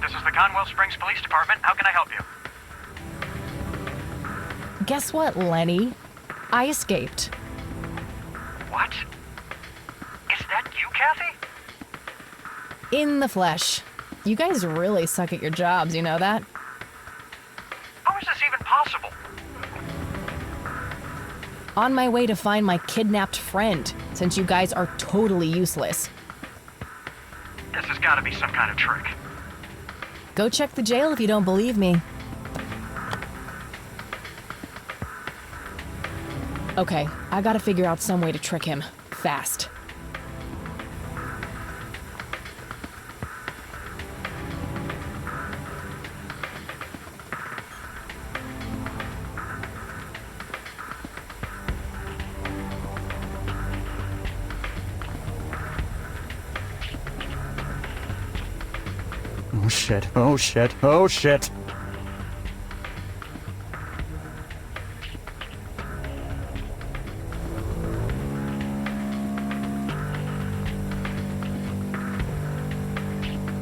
This is the Conwell Springs Police Department. How can I help you? Guess what, Lenny? I escaped. What? Is that you, Kathy? In the flesh. You guys really suck at your jobs, you know that? How is this even possible? On my way to find my kidnapped friend, since you guys are totally useless. This has got to be some kind of trick. Go check the jail if you don't believe me. Okay, I gotta figure out some way to trick him. Fast. Oh shit, oh shit, oh shit!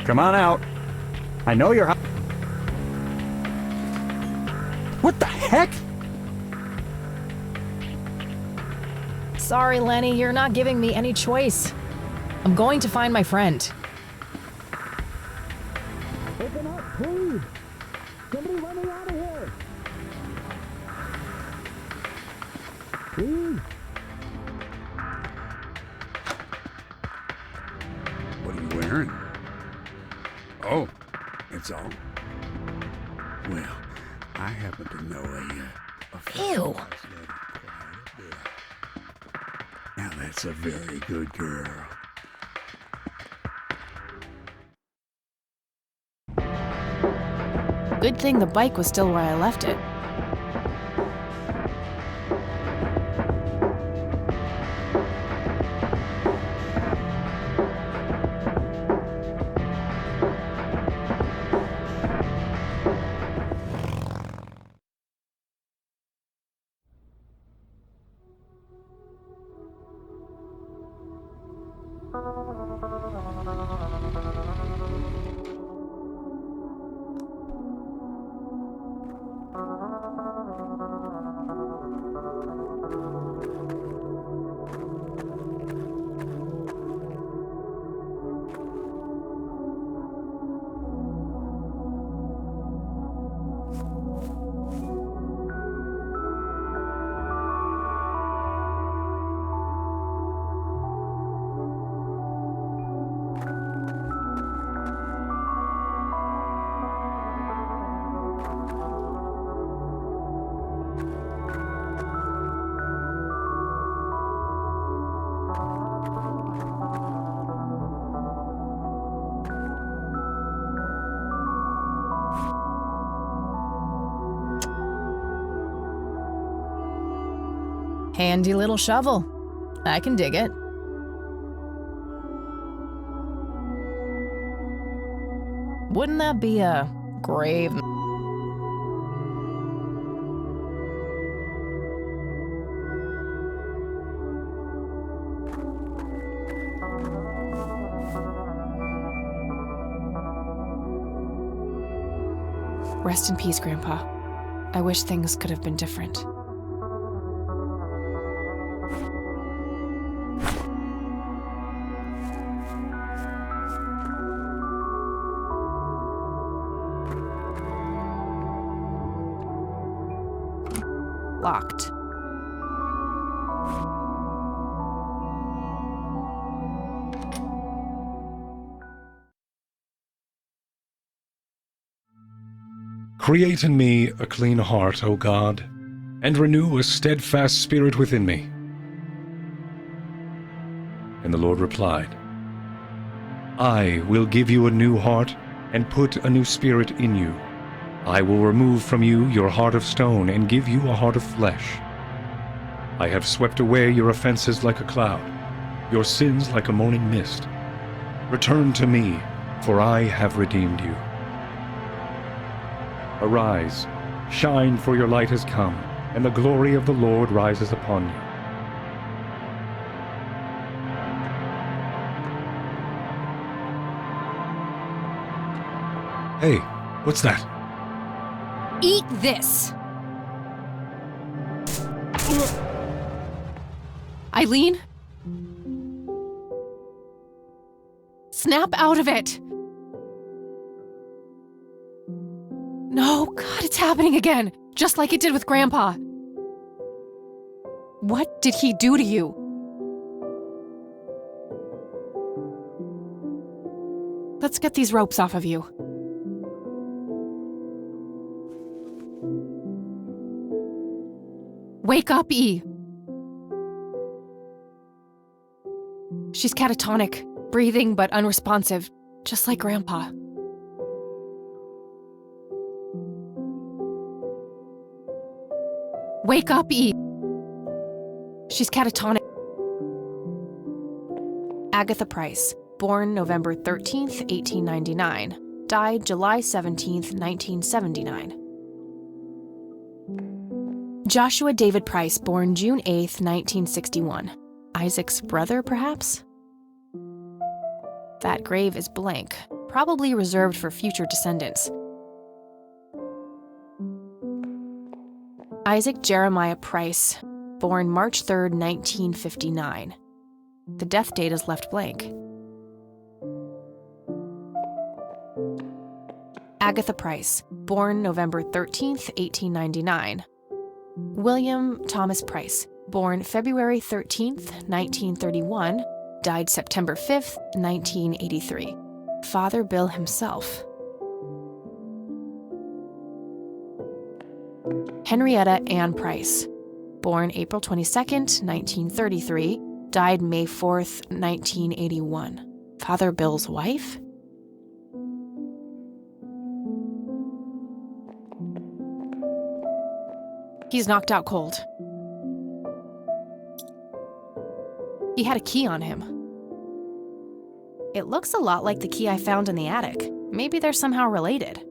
Come on out. I know you're... What the heck? Sorry, Lenny, you're not giving me any choice. I'm going to find my friend. Open up, please! Somebody let me out of here! Please! What are you wearing? Oh, it's all. Well, I happen to know a Ew. Now that's a very good girl. Good thing the bike was still where I left it. Handy little shovel. I can dig it. Wouldn't that be a grave? Rest in peace, Grandpa. I wish things could have been different. Locked. Create in me a clean heart, O God, and renew a steadfast spirit within me. And the Lord replied, I will give you a new heart and put a new spirit in you. I will remove from you your heart of stone and give you a heart of flesh. I have swept away your offenses like a cloud, your sins like a morning mist. Return to me, for I have redeemed you. Arise, shine, for your light has come, and the glory of the Lord rises upon you. Hey, what's that? Eat this! Eileen? Snap out of it! No, God, it's happening again! Just like it did with Grandpa. What did he do to you? Let's get these ropes off of you. Wake up, E. She's catatonic, breathing but unresponsive, just like Grandpa. Wake up, E. She's catatonic. Agatha Price, born November 13th, 1899, died July 17th, 1979. Joshua David Price, born June 8th, 1961. Isaac's brother, perhaps? That grave is blank, probably reserved for future descendants. Isaac Jeremiah Price, born March 3rd, 1959. The death date is left blank. Agatha Price, born November 13th, 1899. William Thomas Price, born February 13th, 1931, died September 5th, 1983. Father Bill himself. Henrietta Ann Price, born April 22nd, 1933, died May 4th, 1981. Father Bill's wife? He's knocked out cold. He had a key on him. It looks a lot like the key I found in the attic. Maybe they're somehow related.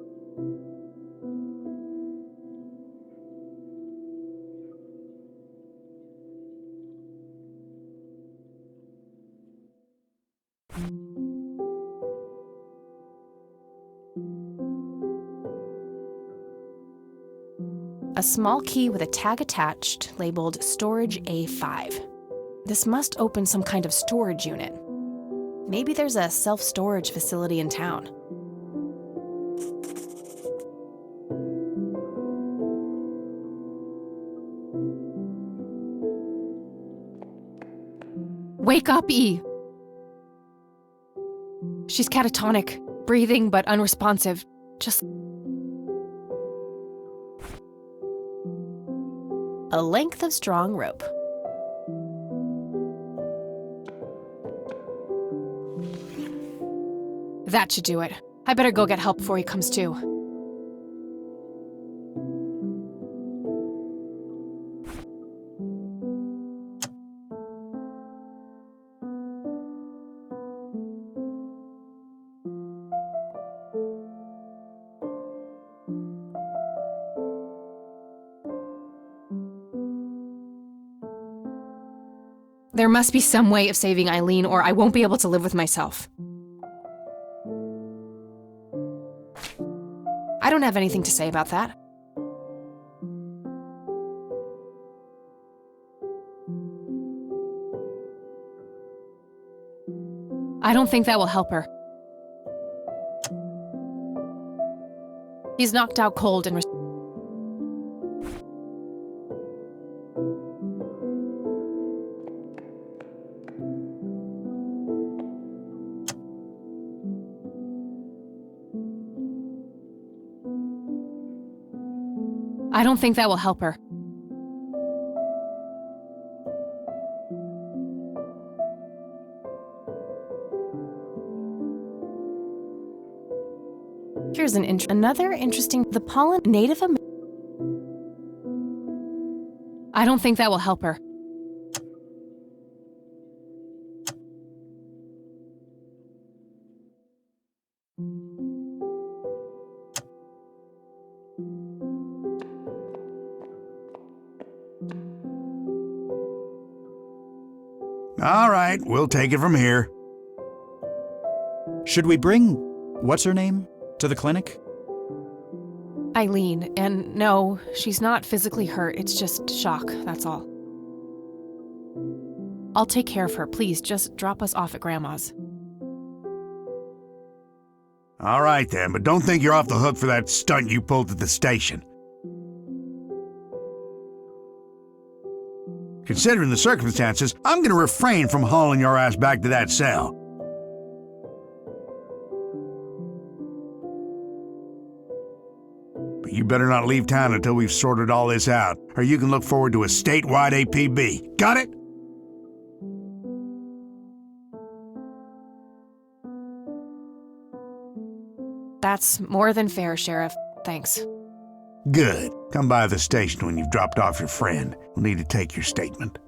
A small key with a tag attached labeled Storage A5. This must open some kind of storage unit. Maybe there's a self-storage facility in town. Wake up, E. She's catatonic, breathing but unresponsive, just... A length of strong rope. That should do it. I better go get help before he comes to. There must be some way of saving Eileen, or I won't be able to live with myself. I don't have anything to say about that. I don't think that will help her. He's knocked out cold and... I don't think that will help her. Here's another interesting... The pollen... Native American... I don't think that will help her. All right, we'll take it from here. Should we bring what's-her-name to the clinic? Eileen, and no, she's not physically hurt, it's just shock, that's all. I'll take care of her, please, just drop us off at Grandma's. All right then, but don't think you're off the hook for that stunt you pulled at the station. Considering the circumstances, I'm going to refrain from hauling your ass back to that cell. But you better not leave town until we've sorted all this out, or you can look forward to a statewide APB. Got it? That's more than fair, Sheriff. Thanks. Good. Come by the station when you've dropped off your friend. We'll need to take your statement.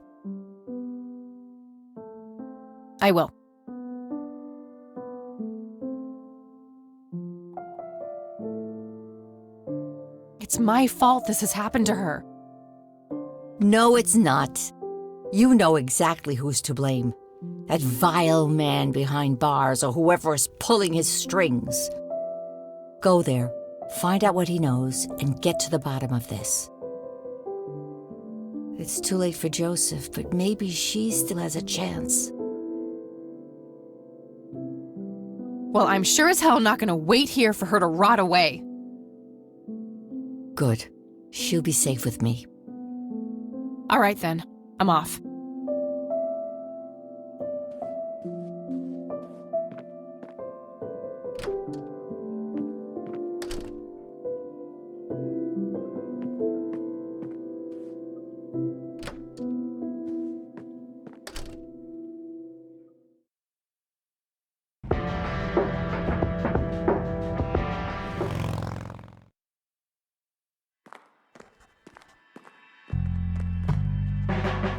I will. It's my fault this has happened to her. No, it's not. You know exactly who's to blame. That vile man behind bars or whoever is pulling his strings. Go there, find out what he knows, and get to the bottom of this. It's too late for Joseph, but maybe she still has a chance. Well, I'm sure as hell not gonna wait here for her to rot away. Good. She'll be safe with me. All right then, I'm off.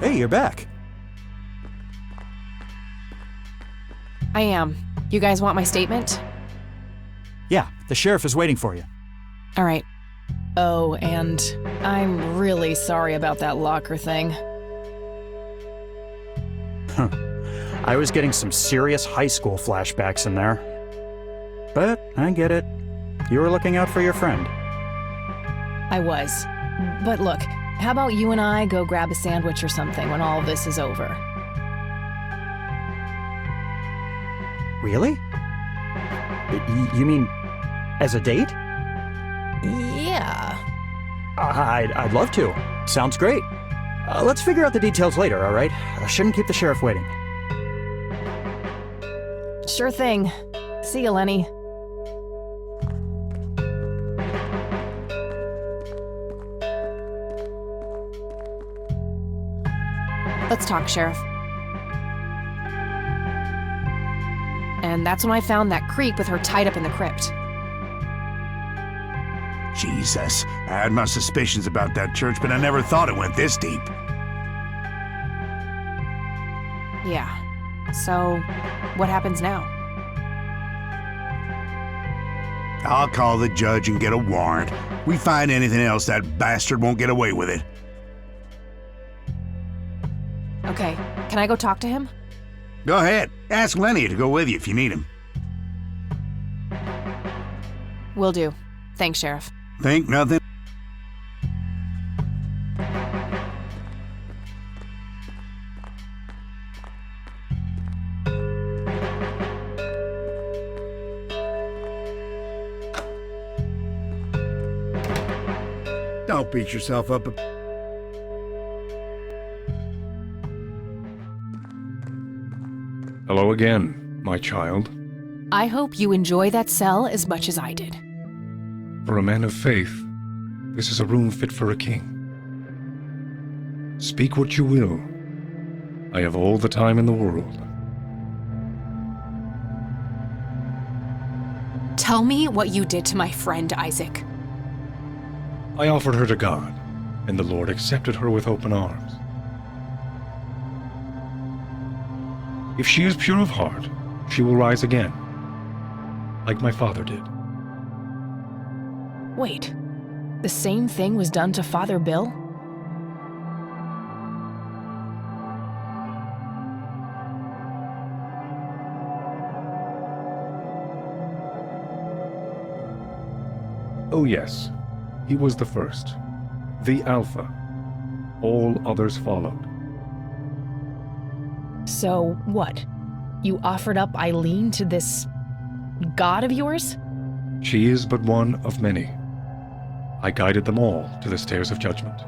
Hey, you're back. I am. You guys want my statement? Yeah, the sheriff is waiting for you. All right. Oh, and I'm really sorry about that locker thing. I was getting some serious high school flashbacks in there. But I get it. You were looking out for your friend. I was. But look, how about you and I go grab a sandwich or something when all this is over? Really? You mean as a date? Yeah. I'd love to. Sounds great. Let's figure out the details later, all right? I shouldn't keep the sheriff waiting. Sure thing. See you, Lenny. Let's talk, Sheriff. And that's when I found that creep with her tied up in the crypt. Jesus, I had my suspicions about that church, but I never thought it went this deep. Yeah. So, what happens now? I'll call the judge and get a warrant. We find anything else, that bastard won't get away with it. Okay, can I go talk to him? Go ahead. Ask Lenny to go with you if you need him. Will do. Thanks, Sheriff. Think nothing? Don't beat yourself up. Hello again, my child. I hope you enjoy that cell as much as I did. For a man of faith, this is a room fit for a king. Speak what you will. I have all the time in the world. Tell me what you did to my friend, Isaac. I offered her to God, and the Lord accepted her with open arms. If she is pure of heart, she will rise again, like my father did. Wait, the same thing was done to Father Bill? Oh yes, he was the first, the Alpha. All others followed. So, what? You offered up Eileen to this god of yours? She is but one of many. I guided them all to the stairs of judgment.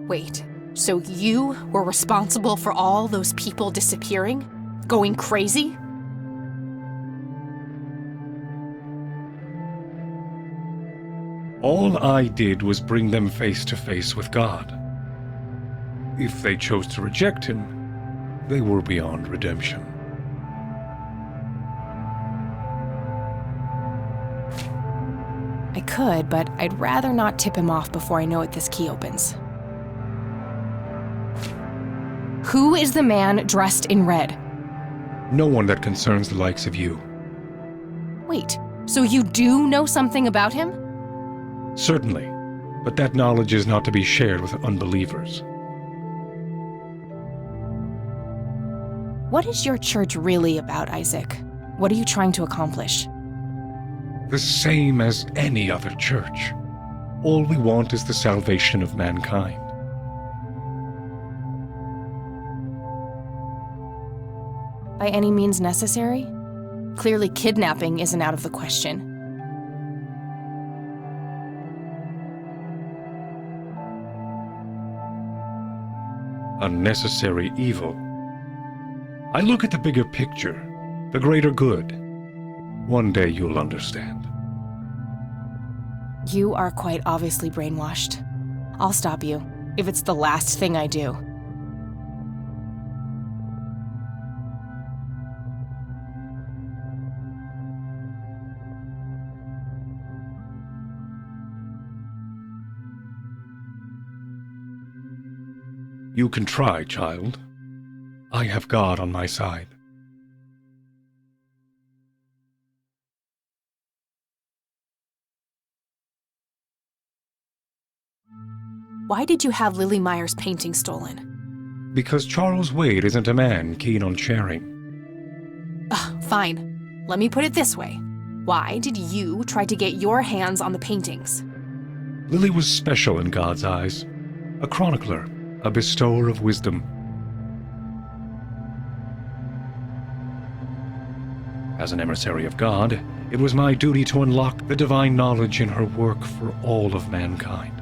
Wait, so you were responsible for all those people disappearing? Going crazy? All I did was bring them face to face with God. If they chose to reject him, they were beyond redemption. I could, but I'd rather not tip him off before I know what this key opens. Who is the man dressed in red? No one that concerns the likes of you. Wait, so you do know something about him? Certainly, but that knowledge is not to be shared with unbelievers. What is your church really about, Isaac? What are you trying to accomplish? The same as any other church. All we want is the salvation of mankind. By any means necessary? Clearly kidnapping isn't out of the question. Unnecessary evil. I look at the bigger picture, the greater good. One day you'll understand. You are quite obviously brainwashed. I'll stop you, if it's the last thing I do. You can try, child. I have God on my side. Why did you have Lily Meyer's painting stolen? Because Charles Wade isn't a man keen on sharing. Fine. Let me put it this way. Why did you try to get your hands on the paintings? Lily was special in God's eyes. A chronicler, a bestower of wisdom. As an emissary of God, it was my duty to unlock the divine knowledge in her work for all of mankind.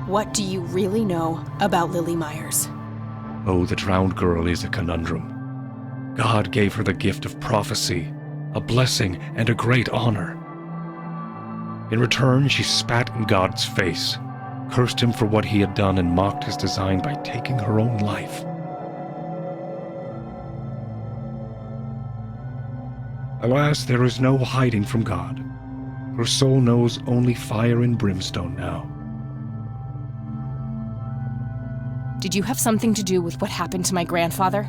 What do you really know about Lily Myers? Oh, the drowned girl is a conundrum. God gave her the gift of prophecy, a blessing and a great honor. In return, she spat in God's face, cursed him for what he had done, and mocked his design by taking her own life. Alas, there is no hiding from God. Her soul knows only fire and brimstone now. Did you have something to do with what happened to my grandfather?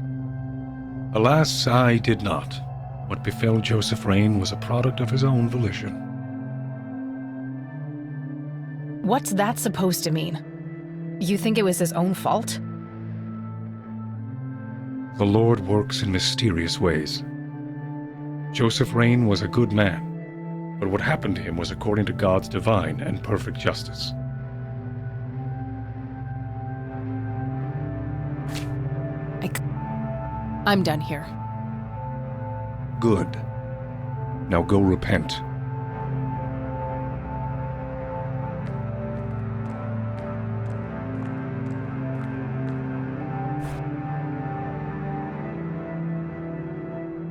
Alas, I did not. What befell Joseph Rain was a product of his own volition. What's that supposed to mean? You think it was his own fault? The Lord works in mysterious ways. Joseph Rain was a good man, but what happened to him was according to God's divine and perfect justice. I'm done here. Good. Now go repent.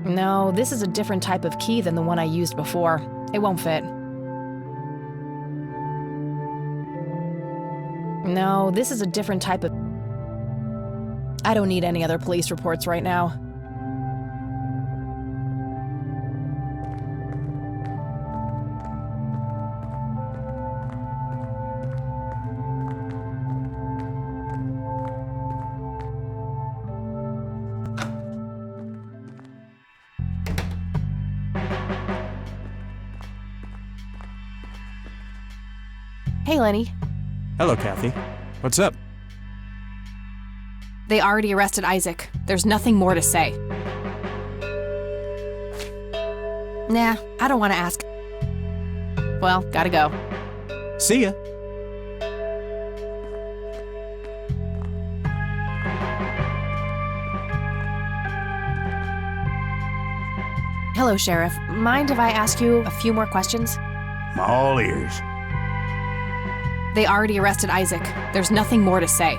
No, this is a different type of key than the one I used before. It won't fit. No, this is a different type of... I don't need any other police reports right now. Hey, Lenny. Hello, Kathy. What's up? They already arrested Isaac. There's nothing more to say. Nah, I don't want to ask. Well, gotta go. See ya. Hello, Sheriff. Mind if I ask you a few more questions? I'm all ears. They already arrested Isaac. There's nothing more to say.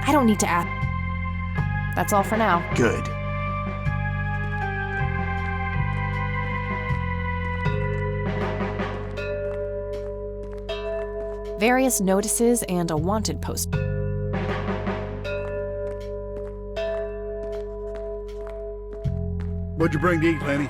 I don't need to ask. That's all for now. Good. Various notices and a wanted post. What'd you bring to eat, Lenny?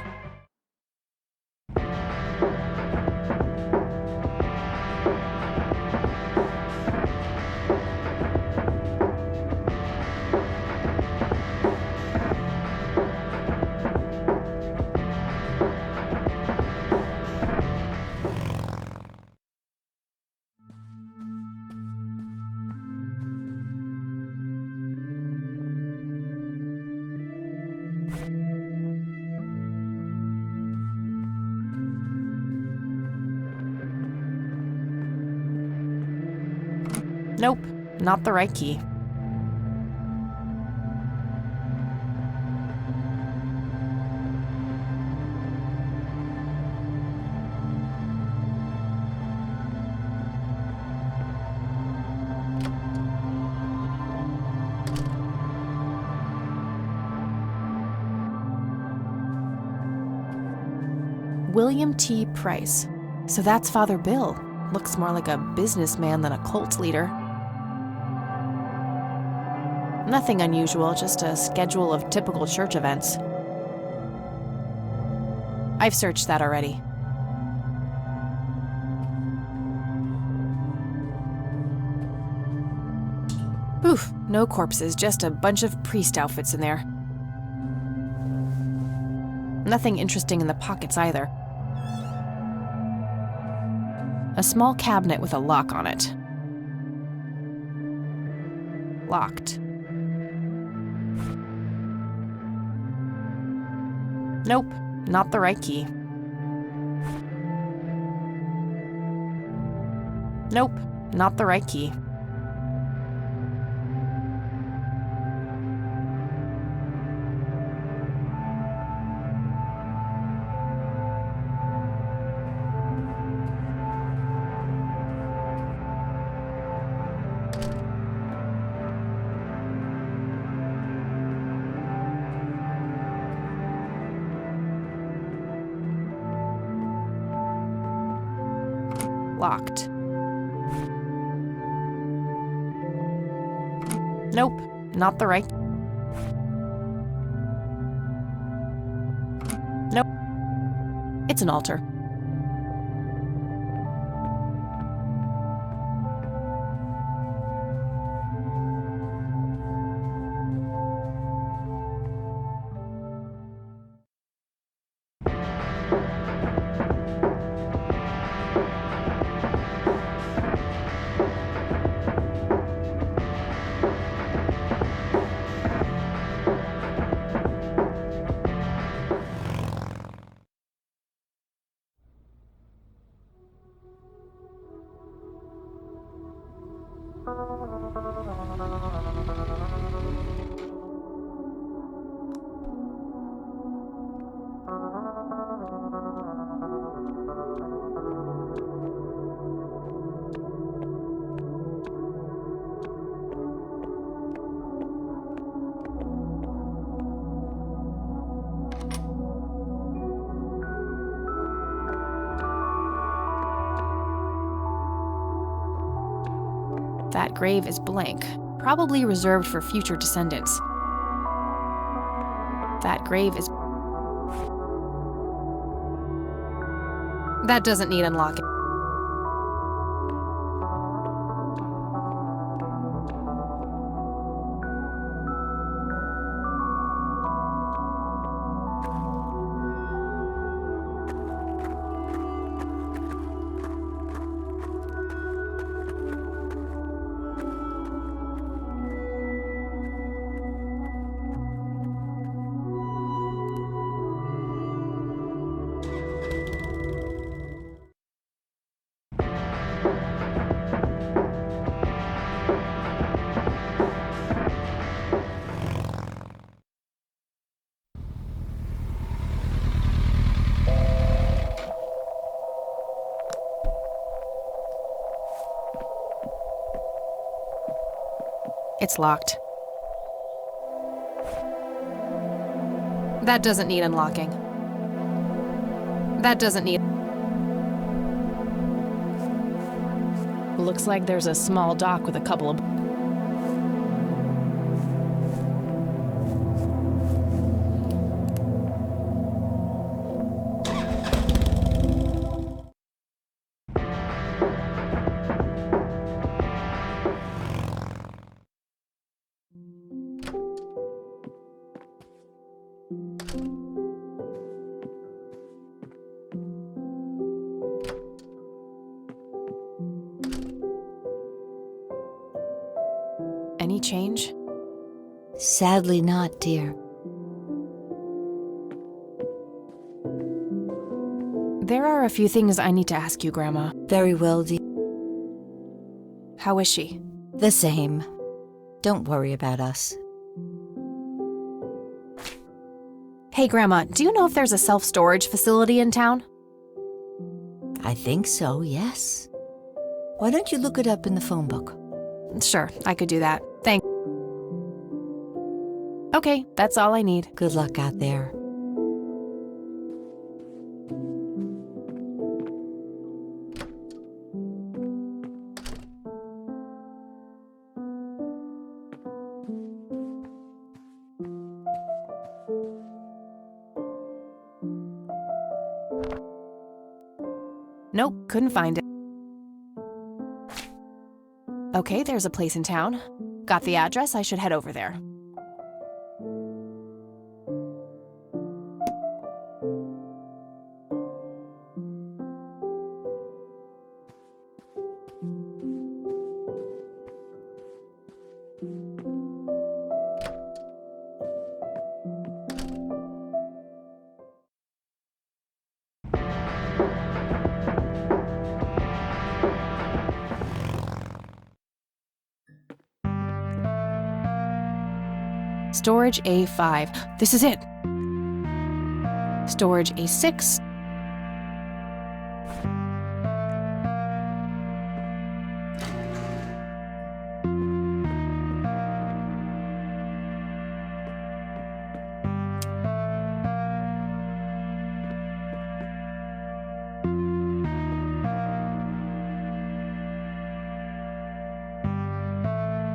Nope, not the right key. William T. Price. So that's Father Bill. Looks more like a businessman than a cult leader. Nothing unusual, just a schedule of typical church events. I've searched that already. Oof, no corpses, just a bunch of priest outfits in there. Nothing interesting in the pockets either. A small cabinet with a lock on it. Locked. Nope, not the right key. Nope, not the right key. Locked. Nope, not the right. Nope. It's an altar. That grave is blank, probably reserved for future descendants. That grave is... That doesn't need unlocking. It's locked. That doesn't need unlocking. That doesn't need... Looks like there's a small dock with a couple of... Any change? Sadly not, dear. There are a few things I need to ask you, Grandma. Very well, dear. How is she? The same. Don't worry about us. Hey, Grandma, do you know if there's a self-storage facility in town? I think so, yes. Why don't you look it up in the phone book? Sure, I could do that. Thanks. Okay, that's all I need. Good luck out there. Nope, couldn't find it. Okay, there's a place in town. Got the address, I should head over there. Storage A5. This is it. Storage A6.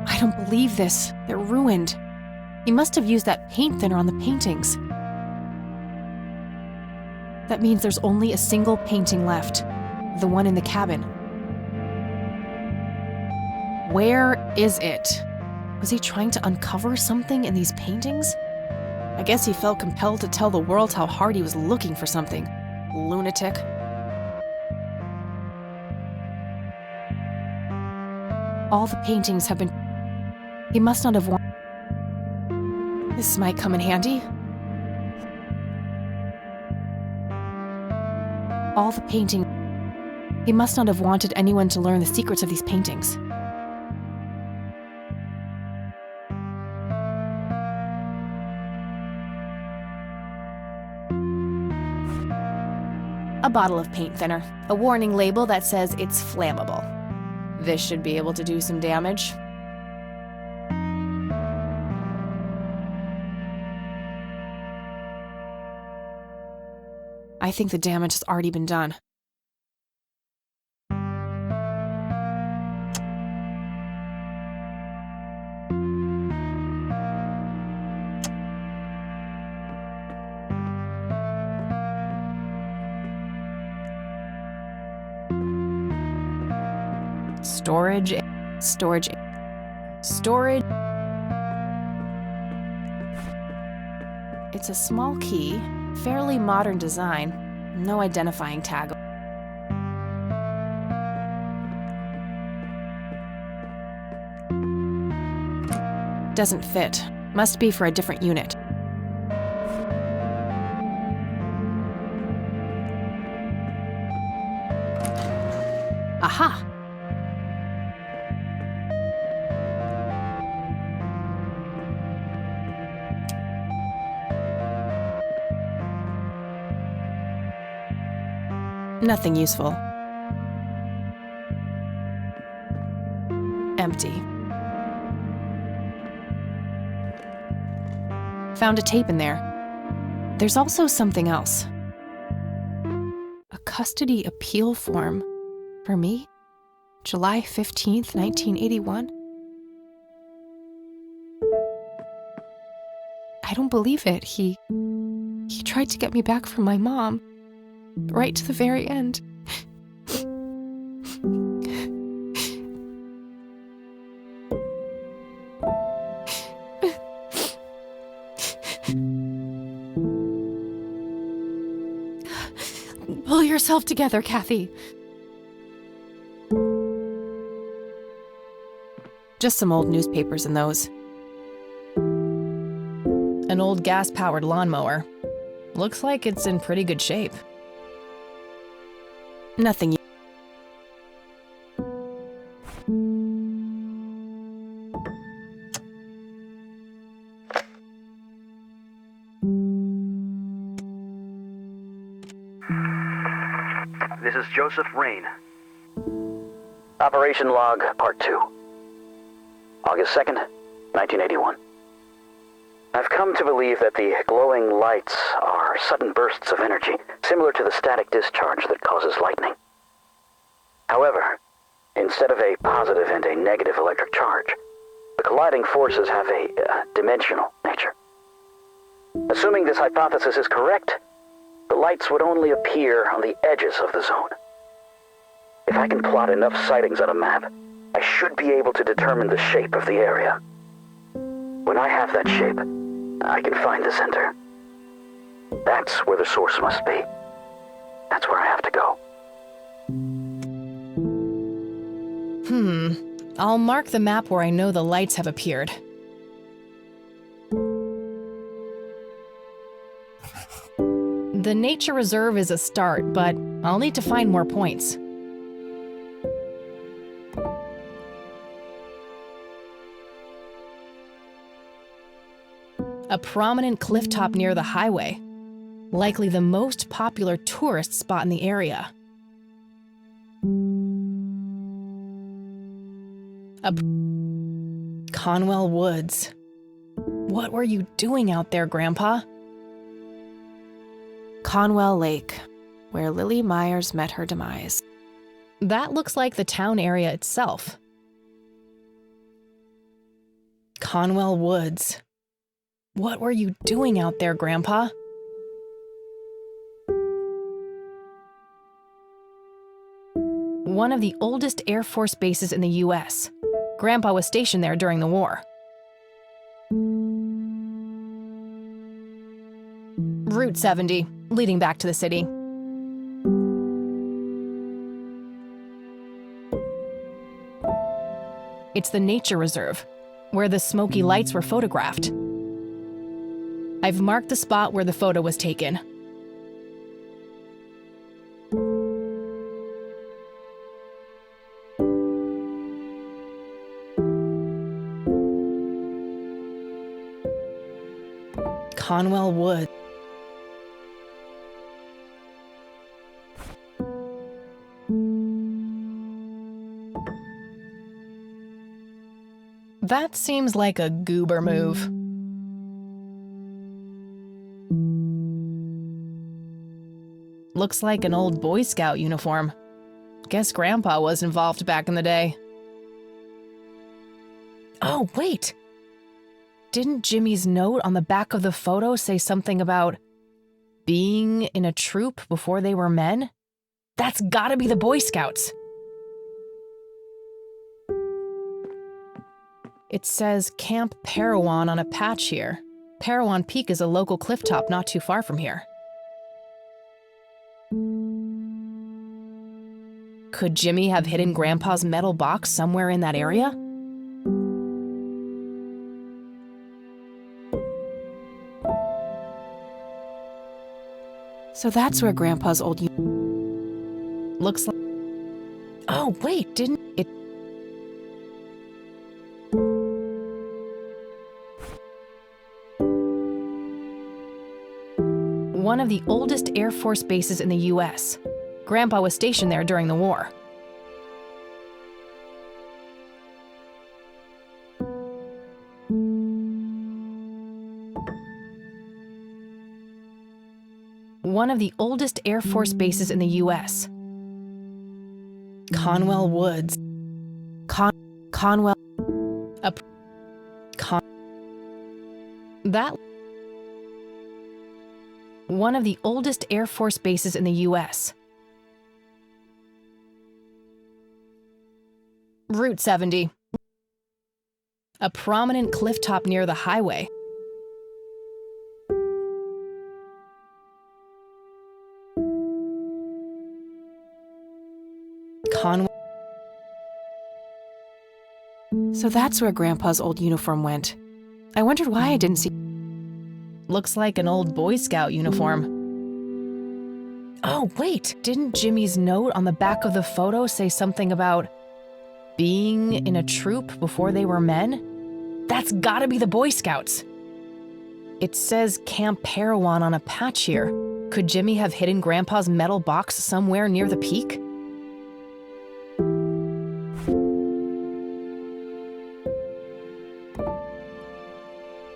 I don't believe this. They're ruined. He must have used that paint thinner on the paintings. That means there's only a single painting left, the one in the cabin. Where is it? Was he trying to uncover something in these paintings? I guess he felt compelled to tell the world how hard he was looking for something. Lunatic. All the paintings have been... He must not have wanted... This might come in handy. All the painting... He must not have wanted anyone to learn the secrets of these paintings. A bottle of paint thinner. A warning label that says it's flammable. This should be able to do some damage. I think the damage has already been done. Storage. It's a small key, fairly modern design, no identifying tag. Doesn't fit. Must be for a different unit. Aha! Nothing useful. Empty. found a tape in there. There's also something else. A custody appeal form for me, July 15th, 1981. I don't believe it. He tried to get me back from my mom, right to the very end. Pull yourself together, Kathy. Just some old newspapers in those. An old gas-powered lawnmower. Looks like it's in pretty good shape. Nothing. This is Joseph Rain. Operation Log, Part 2. August 2nd, 1981. I've come to believe that the glowing lights are sudden bursts of energy, similar to the static discharge that causes lightning. However, instead of a positive and a negative electric charge, the colliding forces have a dimensional nature. Assuming this hypothesis is correct, the lights would only appear on the edges of the zone. If I can plot enough sightings on a map, I should be able to determine the shape of the area. When I have that shape, I can find the center. That's where the source must be. That's where I have to go. I'll mark the map where I know the lights have appeared. The nature reserve is a start, but I'll need to find more points. A prominent cliff top near the highway, likely the most popular tourist spot in the area. Conwell Woods. What were you doing out there, Grandpa? Conwell Lake, where Lily Myers met her demise. That looks like the town area itself. Conwell Woods. What were you doing out there, Grandpa? One of the oldest Air Force bases in the U.S. Grandpa was stationed there during the war. Route 70, leading back to the city. It's the nature reserve, where the smoky lights were photographed. I've marked the spot where the photo was taken. Conwell Wood. That seems like a goober move. Looks like an old Boy Scout uniform. Guess Grandpa was involved back in the day. Oh, wait! Didn't Jimmy's note on the back of the photo say something about being in a troop before they were men? That's gotta be the Boy Scouts. It says Camp Parowan on a patch here. Parowan Peak is a local cliff top not too far from here. Could Jimmy have hidden Grandpa's metal box somewhere in that area? So that's where Grandpa's old looks like. Oh, wait, didn't it? One of the oldest Air Force bases in the U.S. Grandpa was stationed there during the war. one of the oldest Air Force bases in the U.S. Conwell Woods. Conwell. That. One of the oldest Air Force bases in the U.S. Route 70. A prominent cliff top near the highway. So that's where Grandpa's old uniform went. I wondered why I didn't see. Looks like an old Boy Scout uniform. Oh, wait, didn't Jimmy's note on the back of the photo say something about being in a troop before they were men? That's gotta be the Boy Scouts. It says Camp Parowan on a patch here. Could Jimmy have hidden Grandpa's metal box somewhere near the peak?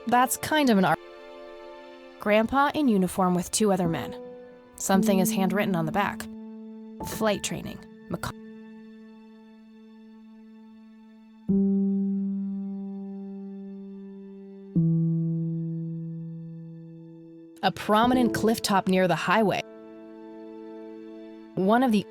That's kind of an art. Grandpa in uniform with two other men. Something is handwritten on the back. Flight training. A prominent cliff top near the highway. One of the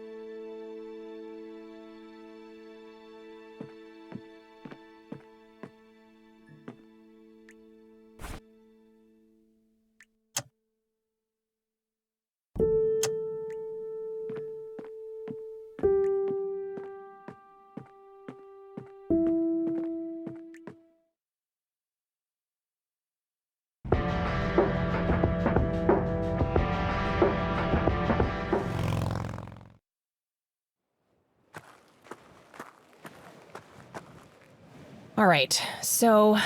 All right, so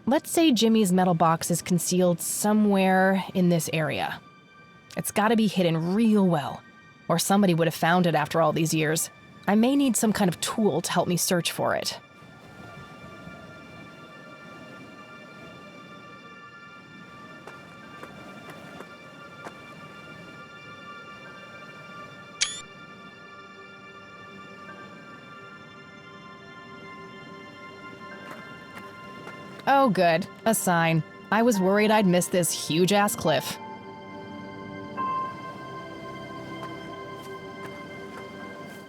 let's say Jimmy's metal box is concealed somewhere in this area. It's gotta be hidden real well, or somebody would have found it after all these years. I may need some kind of tool to help me search for it. Oh good, a sign. I was worried I'd miss this huge-ass cliff.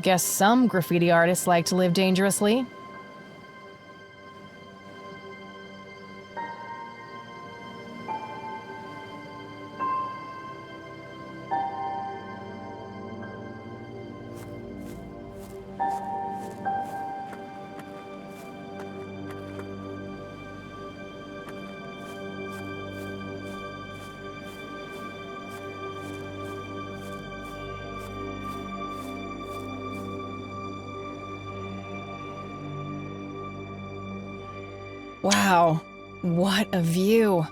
Guess some graffiti artists like to live dangerously. Wow, what a view.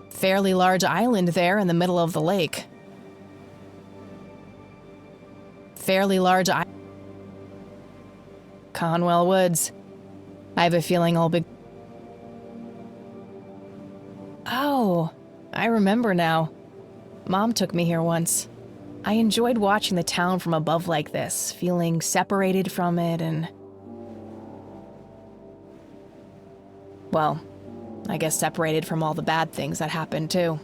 Fairly large island there in the middle of the lake. Fairly large island. Conwell Woods. I have a feeling I'll be. Oh, I remember now. Mom took me here once. I enjoyed watching the town from above like this, feeling separated from it and... well, I guess separated from all the bad things that happened too.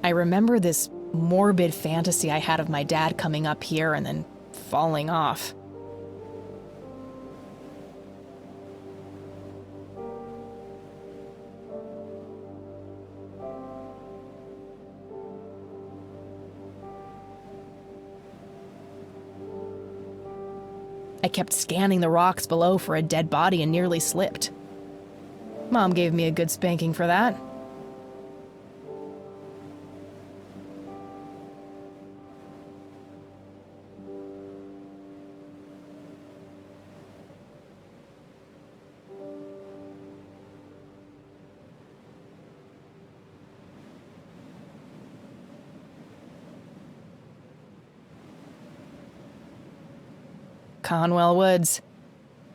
I remember this morbid fantasy I had of my dad coming up here and then falling off. I kept scanning the rocks below for a dead body and nearly slipped. Mom gave me a good spanking for that. Conwell Woods.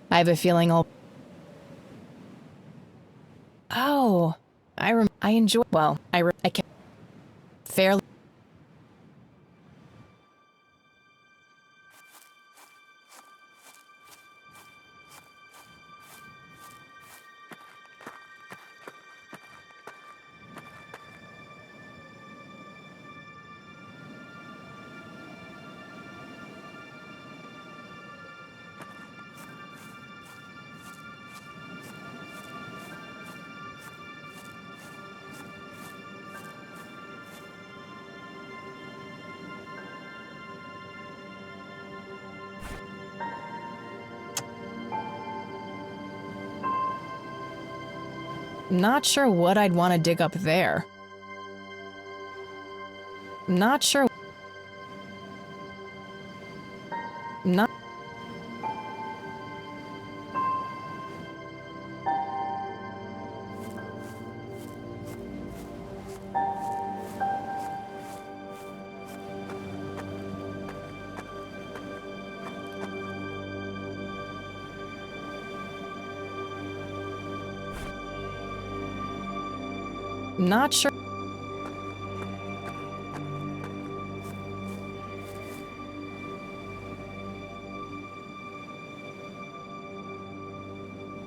I have a feeling I'll... Oh, I enjoy... Well, I can... Fairly... Not sure what I'd want to dig up there. Not sure... Not... Not sure...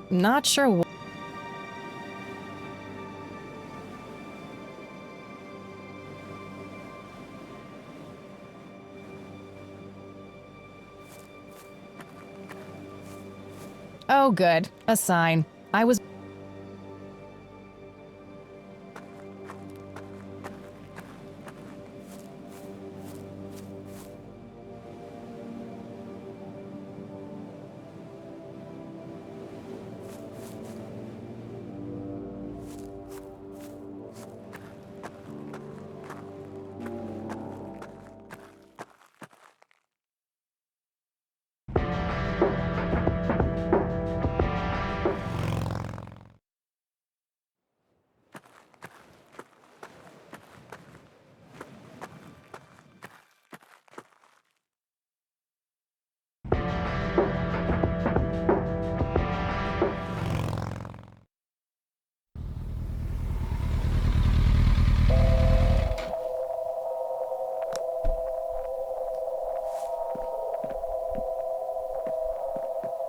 Not sure... Oh, good. A sign. I was...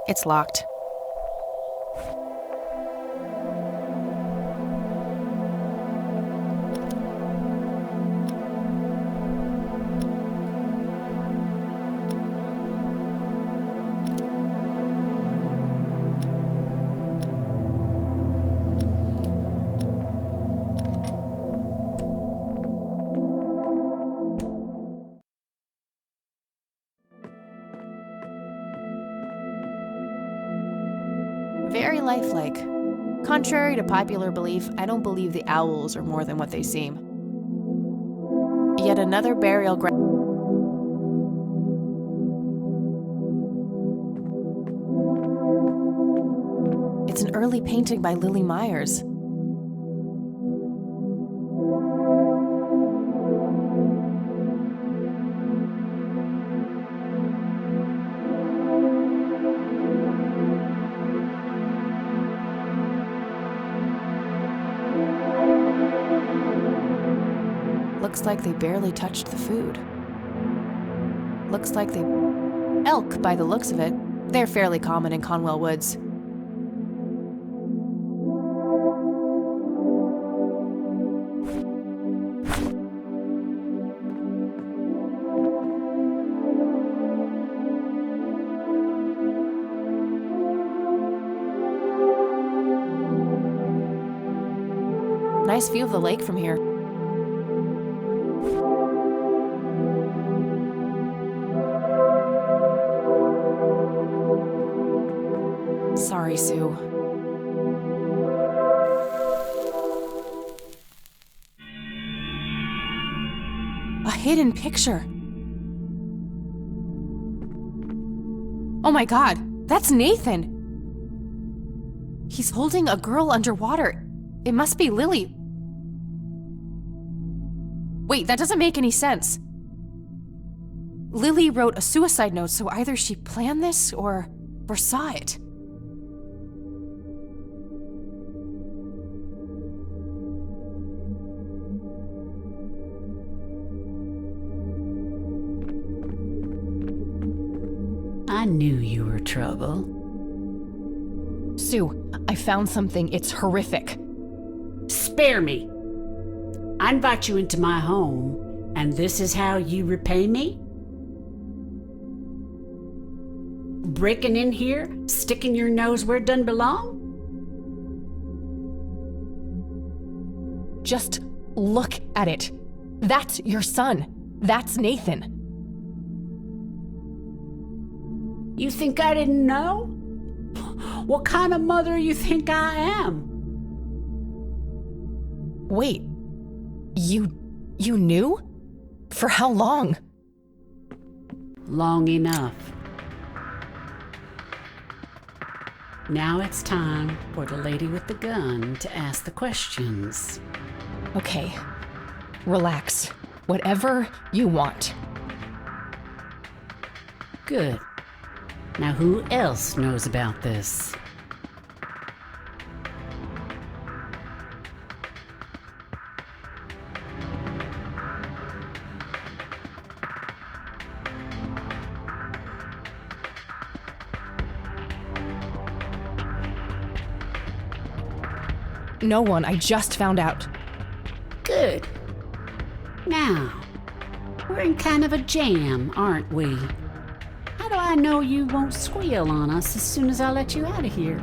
It's locked. Very lifelike. Contrary to popular belief, I don't believe the owls are more than what they seem. Yet another burial ground. It's an early painting by Lily Myers. Looks like they barely touched the food. Looks like they... Elk, by the looks of it. They're fairly common in Conwell Woods. Nice view of the lake from here. Sorry, Sue. A hidden picture. Oh my God, that's Nathan. He's holding a girl underwater. It must be Lily. Wait, that doesn't make any sense. Lily wrote a suicide note, so either she planned this or saw it. I knew you were trouble. Sue, I found something. It's horrific. Spare me. I invite you into my home, and this is how you repay me? Breaking in here, sticking your nose where it doesn't belong? Just look at it. That's your son. That's Nathan. You think I didn't know? What kind of mother you think I am? Wait, you knew? For how long? Long enough. Now it's time for the lady with the gun to ask the questions. Okay, relax. Whatever you want. Good. Now who else knows about this? No one, I just found out. Good. Now, we're in kind of a jam, aren't we? How do I know you won't squeal on us as soon as I let you out of here?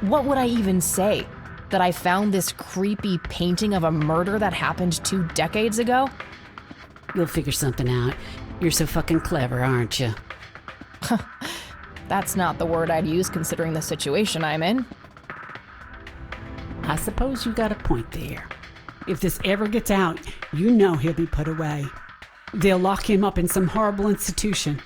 What would I even say? That I found this creepy painting of a murder that happened 2 decades ago? You'll figure something out. You're so fucking clever, aren't you? That's not the word I'd use considering the situation I'm in. I suppose you got a point there. If this ever gets out, you know he'll be put away. They'll lock him up in some horrible institution.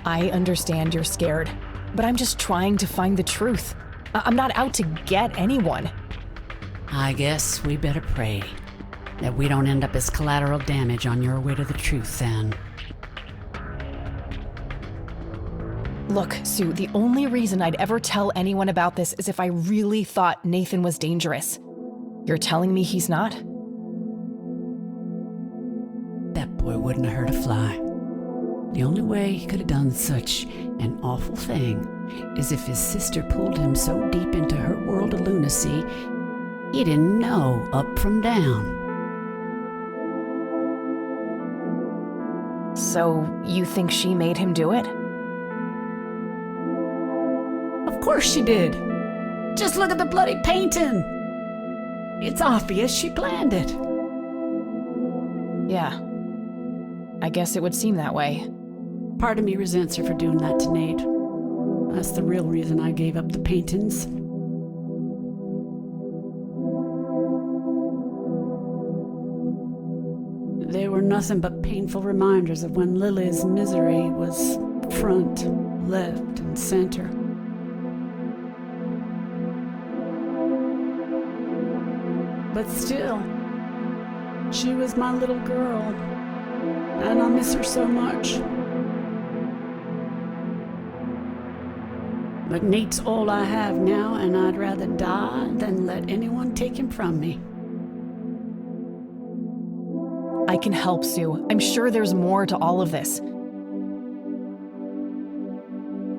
I understand you're scared, but I'm just trying to find the truth. I'm not out to get anyone. I guess we better pray that we don't end up as collateral damage on your way to the truth then. Look, Sue, the only reason I'd ever tell anyone about this is if I really thought Nathan was dangerous. You're telling me he's not? That boy wouldn't have hurt a fly. The only way he could have done such an awful thing is if his sister pulled him so deep into her world of lunacy, he didn't know up from down. So, you think she made him do it? Of course she did. Just look at the bloody painting. It's obvious she planned it. Yeah. I guess it would seem that way. Part of me resents her for doing that to Nate. That's the real reason I gave up the paintings. They were nothing but painful reminders of when Lily's misery was front, left, and center. But still, she was my little girl, and I miss her so much. But Nate's all I have now, and I'd rather die than let anyone take him from me. I can help, Sue. I'm sure there's more to all of this.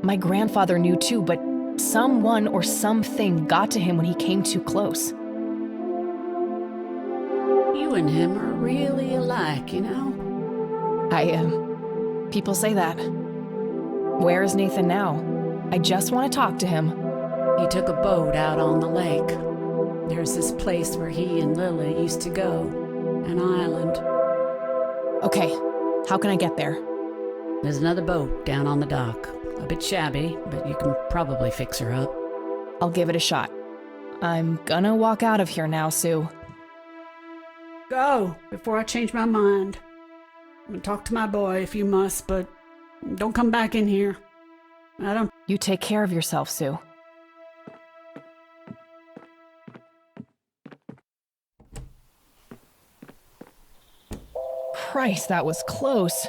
My grandfather knew too, but someone or something got to him when he came too close. You and him are really alike, you know? People say that. Where is Nathan now? I just want to talk to him. He took a boat out on the lake. There's this place where he and Lily used to go. An island. Okay, how can I get there? There's another boat down on the dock. A bit shabby, but you can probably fix her up. I'll give it a shot. I'm gonna walk out of here now, Sue. Go, before I change my mind. Talk to my boy if you must, but don't come back in here. You take care of yourself, Sue. Christ, that was close.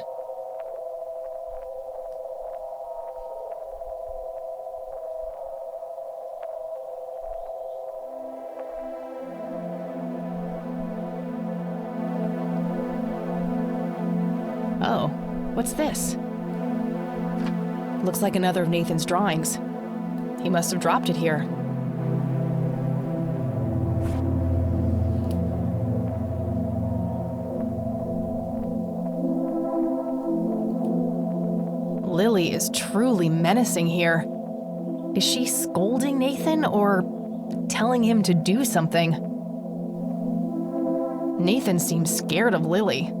Oh, what's this? Looks like another of Nathan's drawings. He must have dropped it here. Lily is truly menacing here. Is she scolding Nathan or telling him to do something? Nathan seems scared of Lily.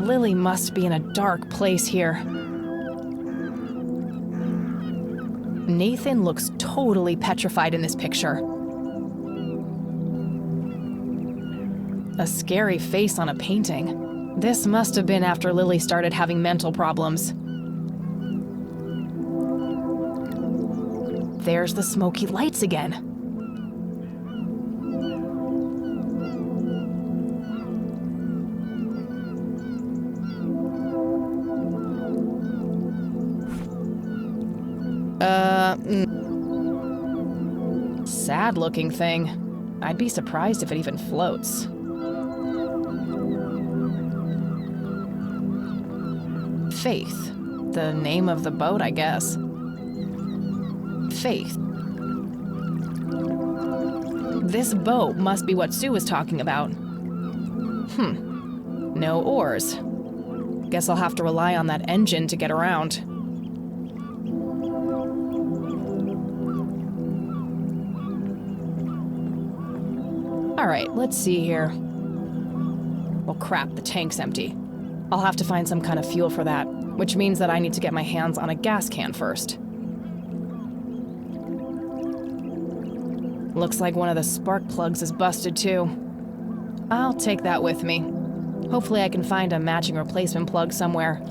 Lily must be in a dark place here. Nathan looks totally petrified in this picture. A scary face on a painting. This must have been after Lily started having mental problems. There's the smoky lights again. Sad-looking thing. I'd be surprised if it even floats. Faith. The name of the boat, I guess. Faith. This boat must be what Sue was talking about. No oars. Guess I'll have to rely on that engine to get around. Alright, let's see here. Well, crap, the tank's empty. I'll have to find some kind of fuel for that, which means that I need to get my hands on a gas can first. Looks like one of the spark plugs is busted too. I'll take that with me. Hopefully I can find a matching replacement plug somewhere.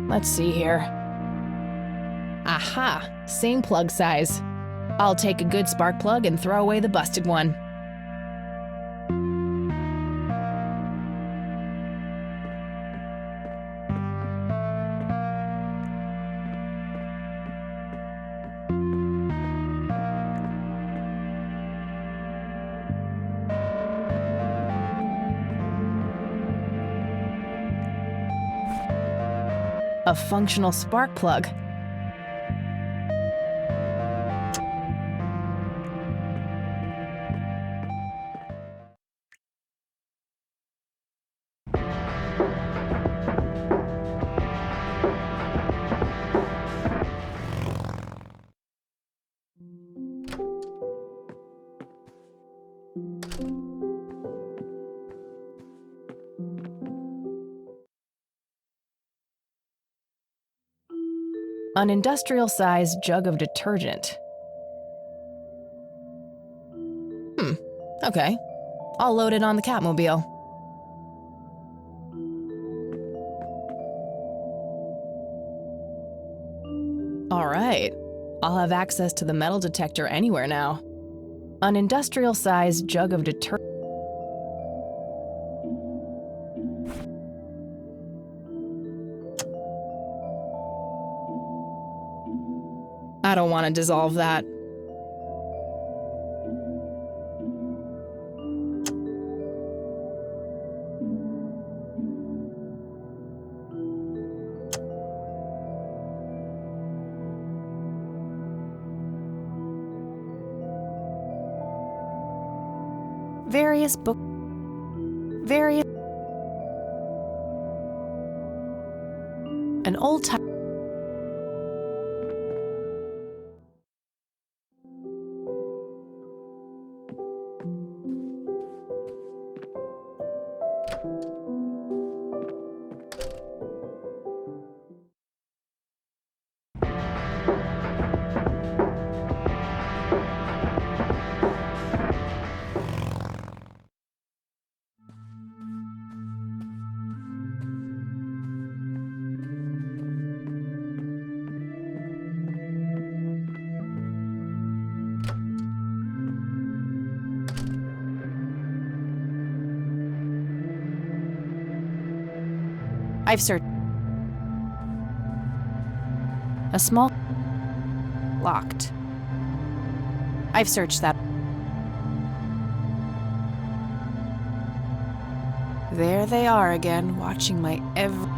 Let's see here. Aha! Same plug size. I'll take a good spark plug and throw away the busted one. A functional spark plug. An industrial-sized jug of detergent. Okay. I'll load it on the Catmobile. All right. I'll have access to the metal detector anywhere now. An industrial-sized jug of detergent. I don't want to dissolve that. An old time. I've searched. A small. Locked. I've searched that. There they are again, watching my every.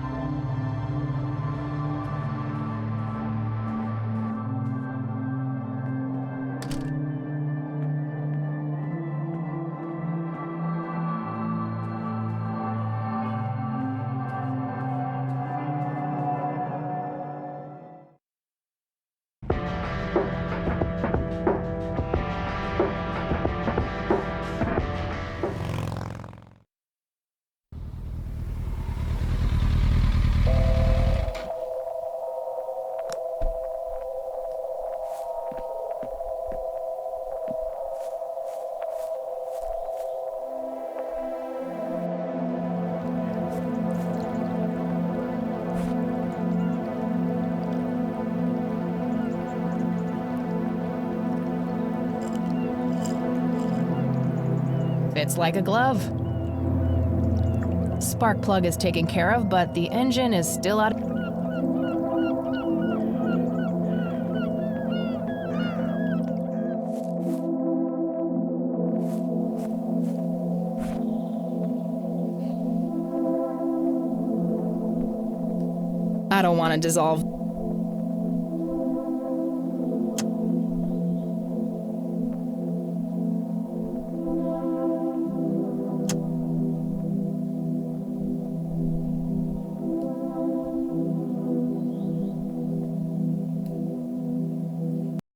Fits like a glove. Spark plug is taken care of, but the engine is still out. I don't want to dissolve.